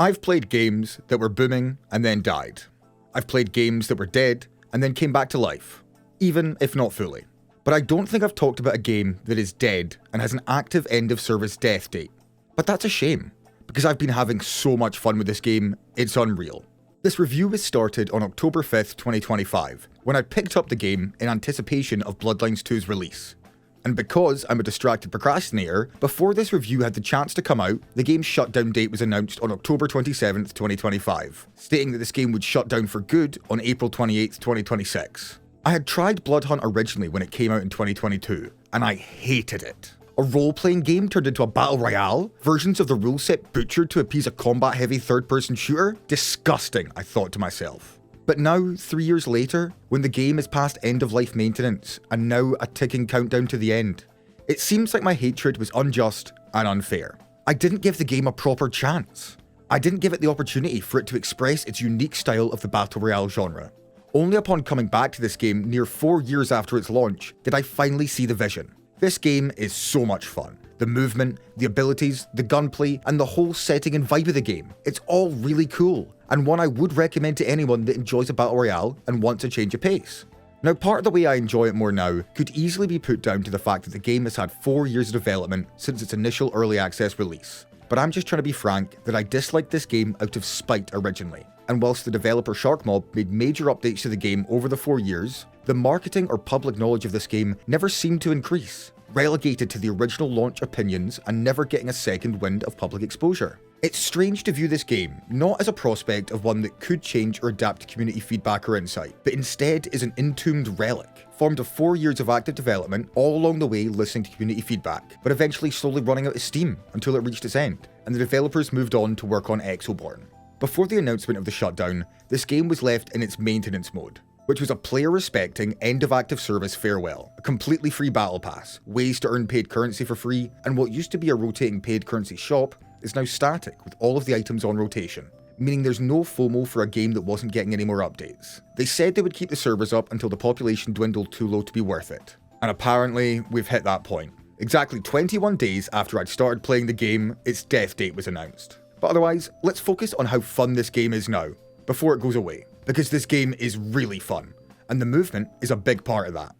I've played games that were booming and then died. I've played games that were dead and then came back to life, even if not fully. But I don't think I've talked about a game that is dead and has an active end of service death date. But that's a shame, because I've been having so much fun with this game, it's unreal. This review was started on October 5th, 2025, when I picked up the game in anticipation of Bloodlines 2's release. And because I'm a distracted procrastinator, before this review had the chance to come out, the game's shutdown date was announced on October 27th, 2025, stating that this game would shut down for good on April 28th, 2026. I had tried Bloodhunt originally when it came out in 2022, and I hated it. A role-playing game turned into a battle royale? Versions of the rule set butchered to appease a combat-heavy third-person shooter? Disgusting, I thought to myself. But now, 3 years later, when the game is past end-of-life maintenance, and now a ticking countdown to the end, it seems like my hatred was unjust and unfair. I didn't give the game a proper chance. I didn't give it the opportunity for it to express its unique style of the battle royale genre. Only upon coming back to this game near 4 years after its launch did I finally see the vision. This game is so much fun. The movement, the abilities, the gunplay, and the whole setting and vibe of the game. It's all really cool, and one I would recommend to anyone that enjoys a battle royale and wants a change of pace. Now, part of the way I enjoy it more now could easily be put down to the fact that the game has had 4 years of development since its initial early access release. But I'm just trying to be frank that I disliked this game out of spite originally. And whilst the developer Sharkmob made major updates to the game over the 4 years, the marketing or public knowledge of this game never seemed to increase, relegated to the original launch opinions and never getting a second wind of public exposure. It's strange to view this game not as a prospect of one that could change or adapt to community feedback or insight, but instead is an entombed relic, formed of 4 years of active development, all along the way listening to community feedback, but eventually slowly running out of steam until it reached its end, and the developers moved on to work on Exoborn. Before the announcement of the shutdown, this game was left in its maintenance mode, which was a player-respecting end-of-active-service farewell, a completely free battle pass, ways to earn paid currency for free, and what used to be a rotating paid currency shop is now static with all of the items on rotation, meaning there's no FOMO for a game that wasn't getting any more updates. They said they would keep the servers up until the population dwindled too low to be worth it, and apparently we've hit that point. Exactly 21 days after I'd started playing the game, its death date was announced. But otherwise, let's focus on how fun this game is now, before it goes away, because this game is really fun, and the movement is a big part of that.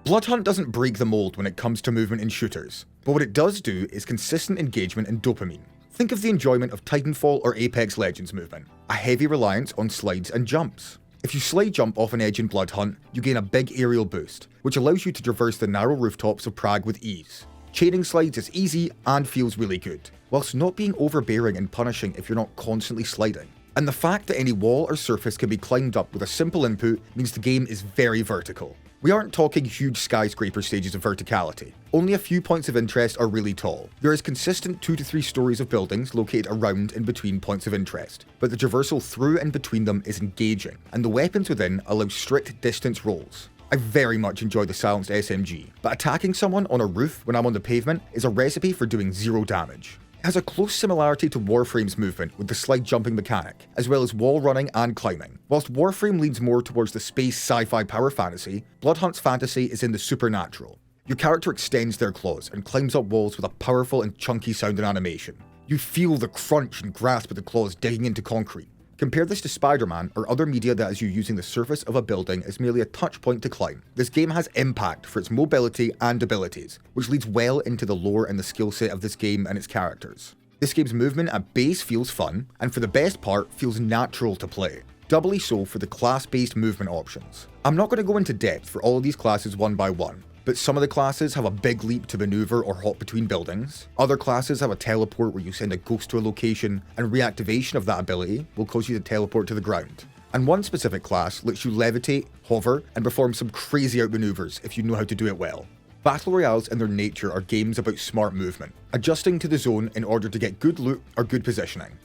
Bloodhunt doesn't break the mold when it comes to movement in shooters, but what it does do is consistent engagement and dopamine. Think of the enjoyment of Titanfall or Apex Legends movement, a heavy reliance on slides and jumps. If you slide jump off an edge in Bloodhunt, you gain a big aerial boost, which allows you to traverse the narrow rooftops of Prague with ease. Chaining slides is easy and feels really good, whilst not being overbearing and punishing if you're not constantly sliding. And the fact that any wall or surface can be climbed up with a simple input means the game is very vertical. We aren't talking huge skyscraper stages of verticality. Only a few points of interest are really tall. There is consistent 2 to 3 stories of buildings located around and between points of interest, but the traversal through and between them is engaging, and the weapons within allow strict distance rolls. I very much enjoy the silenced SMG, but attacking someone on a roof when I'm on the pavement is a recipe for doing 0 damage. It has a close similarity to Warframe's movement with the slide jumping mechanic, as well as wall running and climbing. Whilst Warframe leans more towards the space sci-fi power fantasy, Bloodhunt's fantasy is in the supernatural. Your character extends their claws and climbs up walls with a powerful and chunky sounding animation. You feel the crunch and grasp of the claws digging into concrete. Compare this to Spider-Man or other media that has you using the surface of a building as merely a touch point to climb. This game has impact for its mobility and abilities, which leads well into the lore and the skill set of this game and its characters. This game's movement at base feels fun, and for the best part, feels natural to play. Doubly so for the class-based movement options. I'm not going to go into depth for all of these classes one by one, but some of the classes have a big leap to maneuver or hop between buildings. Other classes have a teleport where you send a ghost to a location, and reactivation of that ability will cause you to teleport to the ground. And one specific class lets you levitate, hover, and perform some crazy outmaneuvers if you know how to do it well. Battle Royales in their nature are games about smart movement, adjusting to the zone in order to get good loot or good positioning.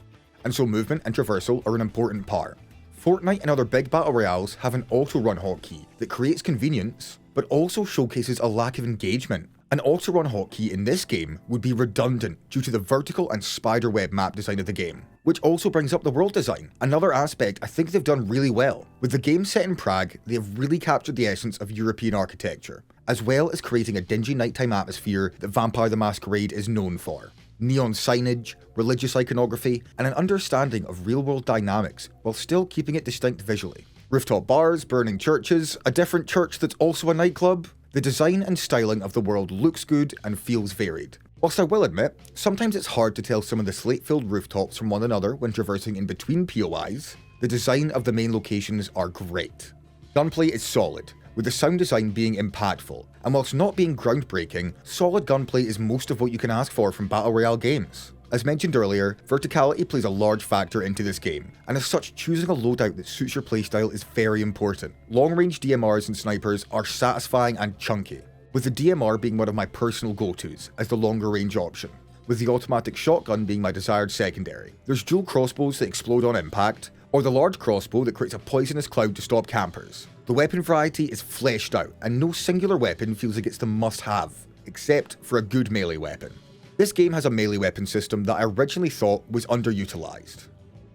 And so movement and traversal are an important part. Fortnite and other big battle royales have an auto-run hotkey that creates convenience, but also showcases a lack of engagement. An auto-run hotkey in this game would be redundant due to the vertical and spiderweb map design of the game, which also brings up the world design, another aspect I think they've done really well. With the game set in Prague, they have really captured the essence of European architecture, as well as creating a dingy nighttime atmosphere that Vampire the Masquerade is known for. Neon signage, religious iconography, and an understanding of real-world dynamics while still keeping it distinct visually. Rooftop bars, burning churches, a different church that's also a nightclub. The design and styling of the world looks good and feels varied. Whilst I will admit, sometimes it's hard to tell some of the slate-filled rooftops from one another when traversing in between POIs, the design of the main locations are great. Gunplay is solid, with the sound design being impactful, and whilst not being groundbreaking, solid gunplay is most of what you can ask for from Battle Royale games. As mentioned earlier, verticality plays a large factor into this game, and as such, choosing a loadout that suits your playstyle is very important. Long-range DMRs and snipers are satisfying and chunky, with the DMR being one of my personal go-tos as the longer range option, with the automatic shotgun being my desired secondary. There's dual crossbows that explode on impact, or the large crossbow that creates a poisonous cloud to stop campers. The weapon variety is fleshed out, and no singular weapon feels like it's the must-have, except for a good melee weapon. This game has a melee weapon system that I originally thought was underutilized,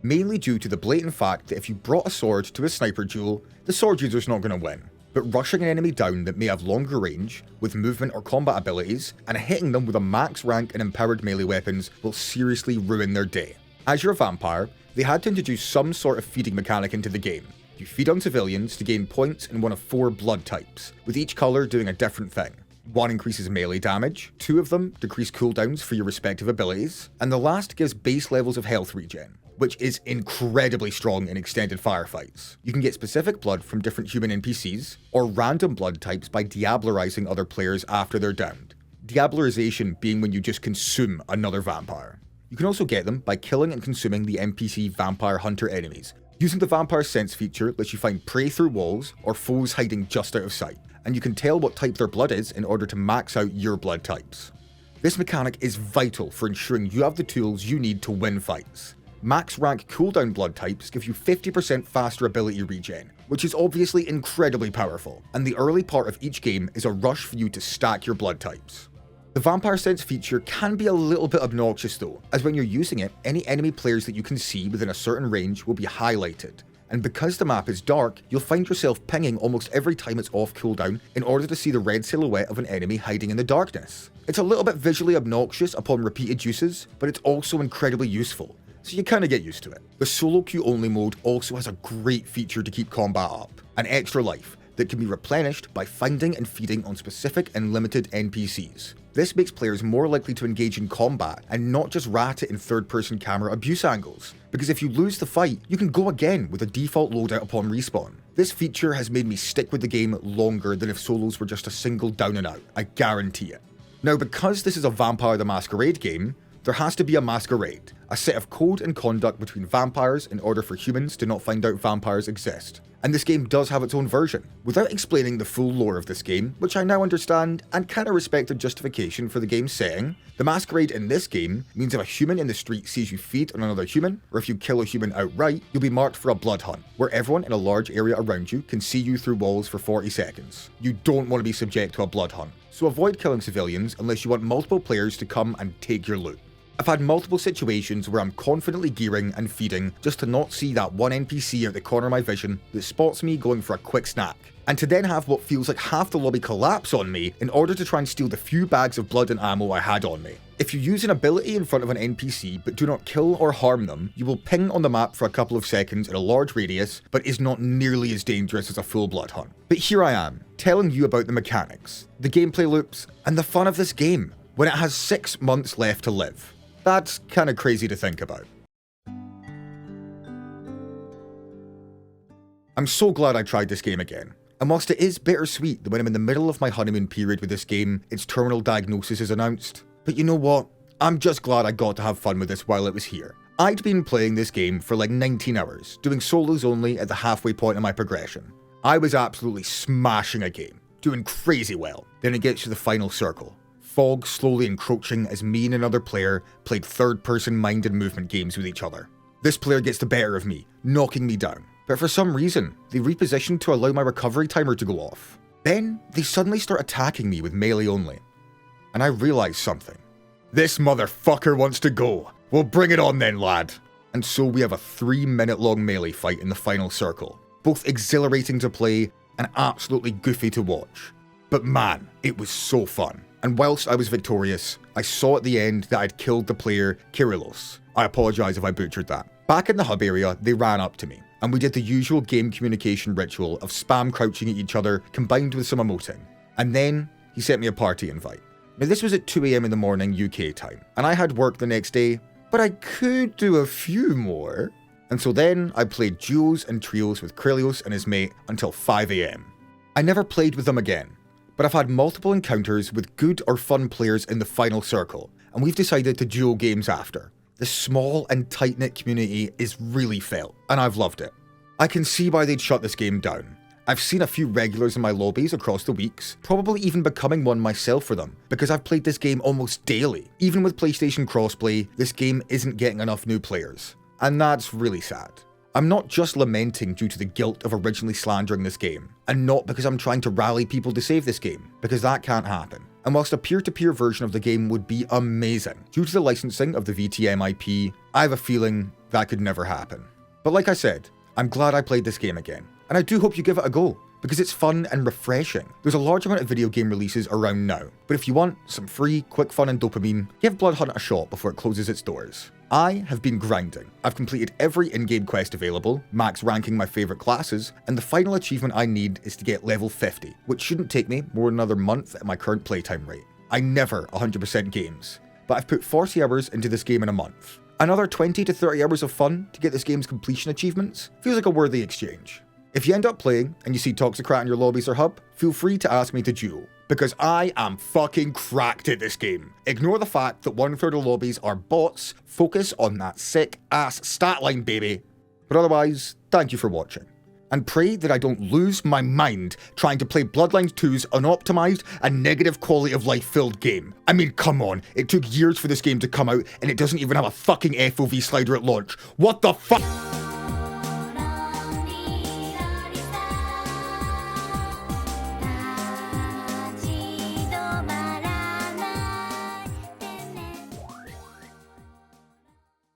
mainly due to the blatant fact that if you brought a sword to a sniper duel, the sword user's not going to win. But rushing an enemy down that may have longer range, with movement or combat abilities, and hitting them with a max rank and empowered melee weapons will seriously ruin their day. As you're a vampire, they had to introduce some sort of feeding mechanic into the game. You feed on civilians to gain points in one of 4 blood types, with each colour doing a different thing. One increases melee damage, 2 of them decrease cooldowns for your respective abilities, and the last gives base levels of health regen, which is incredibly strong in extended firefights. You can get specific blood from different human NPCs, or random blood types by diablerizing other players after they're downed. Diablerization being when you just consume another vampire. You can also get them by killing and consuming the NPC vampire hunter enemies. Using the vampire sense feature lets you find prey through walls or foes hiding just out of sight, and you can tell what type their blood is in order to max out your blood types. This mechanic is vital for ensuring you have the tools you need to win fights. Max rank cooldown blood types give you 50% faster ability regen, which is obviously incredibly powerful, and the early part of each game is a rush for you to stack your blood types. The Vampire Sense feature can be a little bit obnoxious though, as when you're using it, any enemy players that you can see within a certain range will be highlighted. And because the map is dark, you'll find yourself pinging almost every time it's off cooldown in order to see the red silhouette of an enemy hiding in the darkness. It's a little bit visually obnoxious upon repeated uses, but it's also incredibly useful, so you kinda get used to it. The solo queue only mode also has a great feature to keep combat up, an extra life that can be replenished by finding and feeding on specific and limited NPCs. This makes players more likely to engage in combat and not just rat it in third-person camera abuse angles, because if you lose the fight, you can go again with a default loadout upon respawn. This feature has made me stick with the game longer than if solos were just a single down and out, I guarantee it. Now, because this is a Vampire the Masquerade game, there has to be a masquerade, a set of code and conduct between vampires in order for humans to not find out vampires exist. And this game does have its own version. Without explaining the full lore of this game, which I now understand and kinda respect the justification for the game's setting, the masquerade in this game means if a human in the street sees you feed on another human, or if you kill a human outright, you'll be marked for a blood hunt, where everyone in a large area around you can see you through walls for 40 seconds. You don't want to be subject to a blood hunt, so avoid killing civilians unless you want multiple players to come and take your loot. I've had multiple situations where I'm confidently gearing and feeding just to not see that one NPC out the corner of my vision that spots me going for a quick snack, and to then have what feels like half the lobby collapse on me in order to try and steal the few bags of blood and ammo I had on me. If you use an ability in front of an NPC but do not kill or harm them, you will ping on the map for a couple of seconds in a large radius, but is not nearly as dangerous as a full blood hunt. But here I am, telling you about the mechanics, the gameplay loops, and the fun of this game, when it has 6 months left to live. That's kinda crazy to think about. I'm so glad I tried this game again. And whilst it is bittersweet that when I'm in the middle of my honeymoon period with this game, its terminal diagnosis is announced. But you know what? I'm just glad I got to have fun with this while it was here. I'd been playing this game for like 19 hours, doing solos only at the halfway point of my progression. I was absolutely smashing a game, doing crazy well. Then it gets to the final circle. Fog slowly encroaching as me and another player played third-person mind and movement games with each other. This player gets the better of me, knocking me down. But for some reason, they repositioned to allow my recovery timer to go off. Then, they suddenly start attacking me with melee only. and I realised something. This motherfucker wants to go. Well, bring it on then, lad. And so we have a 3-minute long melee fight in the final circle. Both exhilarating to play and absolutely goofy to watch. But man, it was so fun. And whilst I was victorious, I saw at the end that I'd killed the player Kyrillos. I apologise if I butchered that. Back in the hub area, they ran up to me, and we did the usual game communication ritual of spam crouching at each other combined with some emoting. And then he sent me a party invite. Now this was at 2 AM in the morning UK time, and I had work the next day, but I could do a few more. And so then I played duos and trios with Kyrillos and his mate until 5 AM. I never played with them again, but I've had multiple encounters with good or fun players in the final circle, and we've decided to duo games after. The small and tight-knit community is really felt, and I've loved it. I can see why they'd shut this game down. I've seen a few regulars in my lobbies across the weeks, probably even becoming one myself for them, because I've played this game almost daily. Even with PlayStation crossplay, this game isn't getting enough new players. And that's really sad. I'm not just lamenting due to the guilt of originally slandering this game, and not because I'm trying to rally people to save this game, because that can't happen. And whilst a peer-to-peer version of the game would be amazing, due to the licensing of the VTM IP, I have a feeling that could never happen. But like I said, I'm glad I played this game again, and I do hope you give it a go, because it's fun and refreshing. There's a large amount of video game releases around now, but if you want some free, quick fun and dopamine, give Bloodhunt a shot before it closes its doors. I have been grinding. I've completed every in-game quest available, max ranking my favourite classes, and the final achievement I need is to get level 50, which shouldn't take me more than another month at my current playtime rate. I never 100% games, but I've put 40 hours into this game in a month. Another 20 to 30 hours of fun to get this game's completion achievements feels like a worthy exchange. If you end up playing and you see Toxicrat in your lobbies or hub, feel free to ask me to duo, because I am fucking cracked at this game. Ignore the fact that 1/3 of lobbies are bots, focus on that sick ass stat line, baby. But otherwise, thank you for watching. And pray that I don't lose my mind trying to play Bloodlines 2's unoptimized and negative quality of life filled game. I mean, come on, it took years for this game to come out and it doesn't even have a fucking FOV slider at launch. What the fuck?